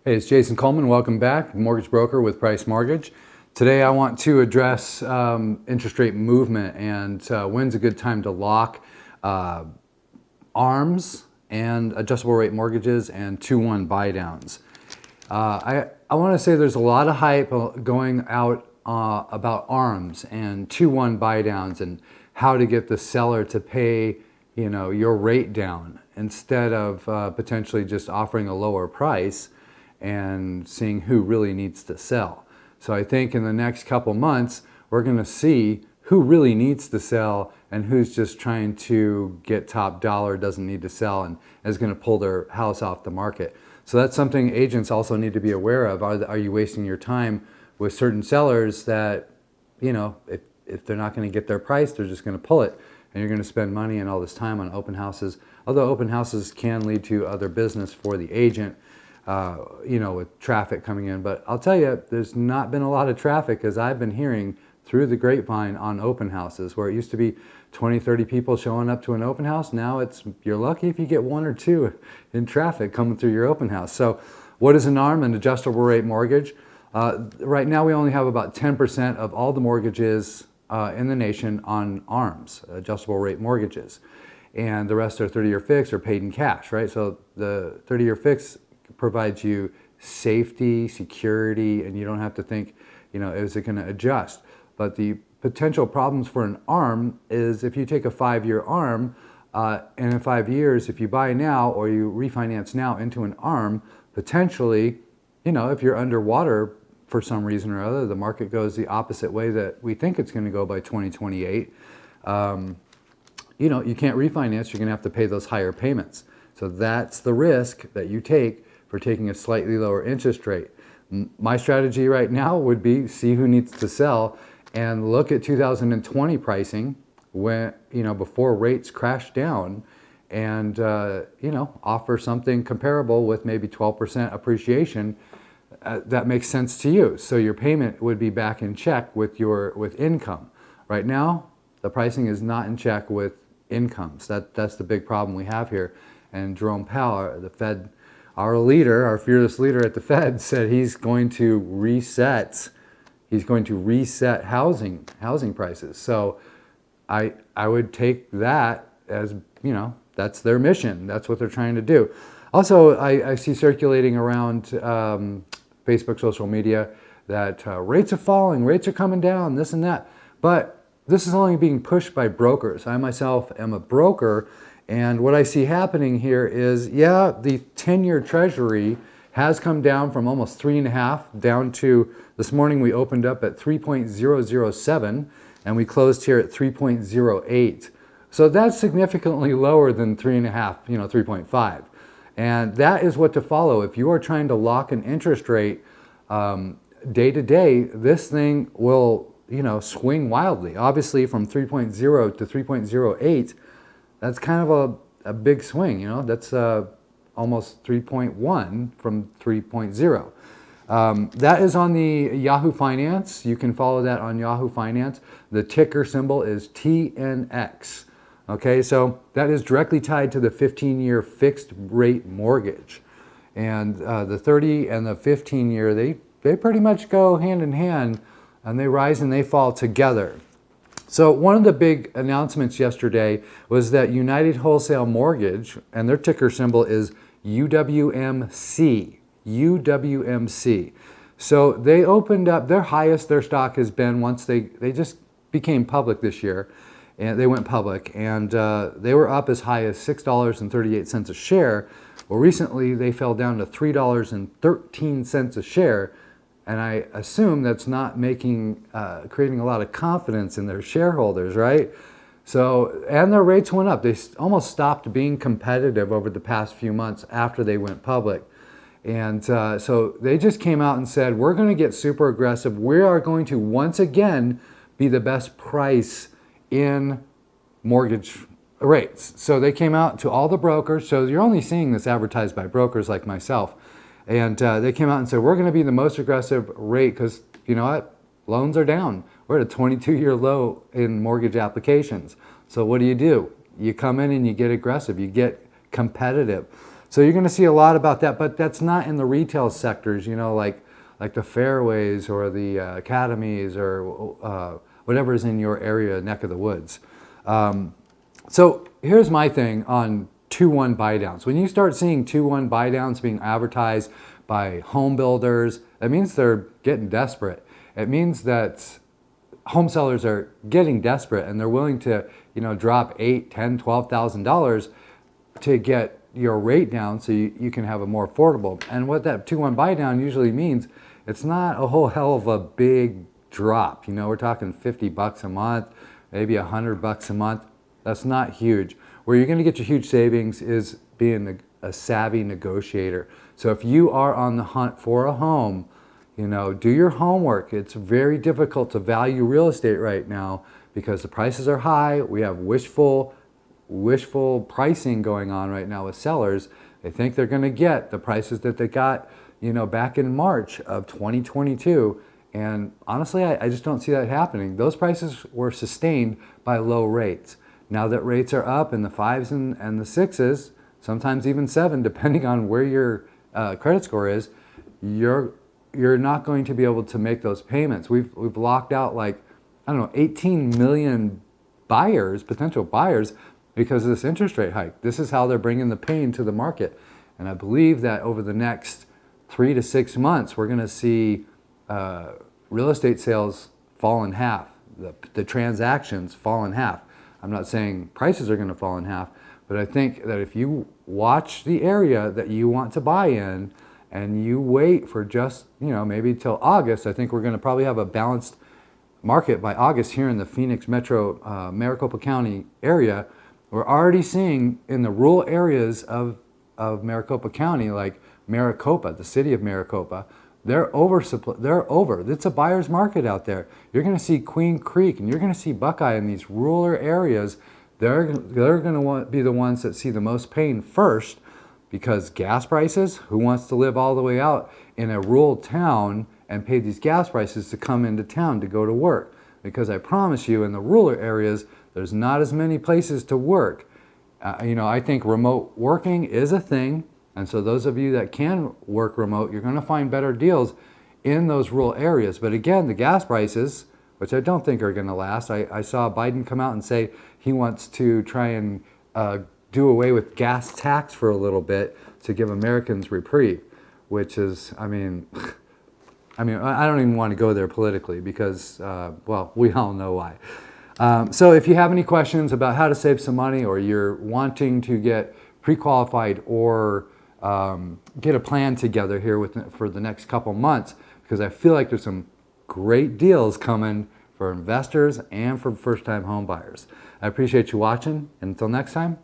Hey, it's Jason Coleman. Welcome back, mortgage broker with Price Mortgage. Today I want to address interest rate movement and when's a good time to lock ARMs and adjustable rate mortgages and 2-1 buy downs. I want to say there's a lot of hype going out about ARMs and 2-1 buy downs and how to get the seller to pay your rate down instead of potentially just offering a lower price and seeing who really needs to sell. So I think in the next couple months, we're going to see who really needs to sell and who's just trying to get top dollar, doesn't need to sell, and is going to pull their house off the market. So that's something agents also need to be aware of. Are you wasting your time with certain sellers that, if they're not going to get their price, they're just going to pull it, and you're going to spend money and all this time on open houses. Although open houses can lead to other business for the agent, with traffic coming in. But I'll tell you, there's not been a lot of traffic, as I've been hearing through the grapevine, on open houses, where it used to be 20, 30 people showing up to an open house. Now you're lucky if you get one or two in traffic coming through your open house. So what is an ARM, an adjustable rate mortgage? Right now we only have about 10% of all the mortgages in the nation on ARMs, adjustable rate mortgages. And the rest are 30-year fixed or paid in cash, right? So the 30-year fixed provides you safety, security, and you don't have to think, is it going to adjust? But the potential problems for an ARM is if you take a 5-year ARM, and in 5 years, if you buy now or you refinance now into an ARM, potentially, if you're underwater for some reason or other, the market goes the opposite way that we think it's going to go by 2028, you can't refinance, you're going to have to pay those higher payments. So that's the risk that you take for taking a slightly lower interest rate. My strategy right now would be see who needs to sell and look at 2020 pricing when, before rates crash down, and, offer something comparable with maybe 12% appreciation that makes sense to you. So your payment would be back in check with income. Right now, the pricing is not in check with incomes. That's the big problem we have here. And Jerome Powell, the Fed, our leader, our fearless leader at the Fed, said he's going to reset housing prices. So I would take that as, that's their mission. That's what they're trying to do. Also, I see circulating around Facebook, social media, that rates are falling, rates are coming down, this and that. But this is only being pushed by brokers. I myself am a broker, and what I see happening here is, the 10-year Treasury has come down from almost 3.5 down to, this morning we opened up at 3.007 and we closed here at 3.08. So that's significantly lower than 3.5, 3.5. And that is what to follow. If you are trying to lock an interest rate day to day, this thing will, swing wildly. Obviously from 3.0 to 3.08, that's kind of a big swing, that's almost 3.1 from 3.0. That is on the Yahoo Finance. You can follow that on Yahoo Finance. The ticker symbol is TNX. Okay, so that is directly tied to the 15-year fixed rate mortgage. And the 30 and the 15-year, they pretty much go hand in hand, and they rise and they fall together. So one of the big announcements yesterday was that United Wholesale Mortgage, and their ticker symbol is UWMC. UWMC. So they opened up their highest their stock has been once they just became public this year, and they went public, and they were up as high as $6.38 a share. Well, recently they fell down to $3.13 a share. And I assume that's not creating a lot of confidence in their shareholders, right? So, and their rates went up. They almost stopped being competitive over the past few months after they went public. And so they just came out and said, we're going to get super aggressive. We are going to once again be the best price in mortgage rates. So they came out to all the brokers. So you're only seeing this advertised by brokers like myself. And they came out and said, we're going to be the most aggressive rate because, you know what, loans are down. We're at a 22-year low in mortgage applications. So what do? You come in and you get aggressive. You get competitive. So you're going to see a lot about that, but that's not in the retail sectors, like the Fairways or the Academies or whatever is in your area, neck of the woods. So here's my thing on 2-1 buy downs. When you start seeing 2-1 buy downs being advertised by home builders, that means they're getting desperate. It means that home sellers are getting desperate and they're willing to, drop $8,000, $10,000, $12,000 to get your rate down so you can have a more affordable. And what that 2-1 buy down usually means, it's not a whole hell of a big drop. We're talking $50 a month, maybe $100 a month. That's not huge. Where you're going to get your huge savings is being a savvy negotiator. So if you are on the hunt for a home, do your homework. It's very difficult to value real estate right now because the prices are high. We have wishful pricing going on right now with sellers. They think they're going to get the prices that they got, back in March of 2022. And honestly, I just don't see that happening. Those prices were sustained by low rates. Now that rates are up in the 5s and the 6s, sometimes even 7, depending on where your credit score is, you're not going to be able to make those payments. We've locked out 18 million potential buyers, because of this interest rate hike. This is how they're bringing the pain to the market. And I believe that over the next 3 to 6 months, we're going to see real estate sales fall in half, the transactions fall in half. I'm not saying prices are going to fall in half, but I think that if you watch the area that you want to buy in and you wait for just, maybe till August, I think we're going to probably have a balanced market by August here in the Phoenix Metro, Maricopa County area. We're already seeing in the rural areas of Maricopa County, like Maricopa, the city of Maricopa, they're over. It's a buyer's market out there. You're going to see Queen Creek and you're going to see Buckeye in these rural areas. They're going to be the ones that see the most pain first, because gas prices, who wants to live all the way out in a rural town and pay these gas prices to come into town to go to work? Because I promise you, in the rural areas, there's not as many places to work. I think remote working is a thing. And so those of you that can work remote, you're going to find better deals in those rural areas. But again, the gas prices, which I don't think are going to last. I saw Biden come out and say he wants to try and do away with gas tax for a little bit to give Americans reprieve, which is, I don't even want to go there politically because, we all know why. So if you have any questions about how to save some money, or you're wanting to get pre-qualified or get a plan together here for the next couple months, because I feel like there's some great deals coming for investors and for first-time home buyers. I appreciate you watching, and until next time,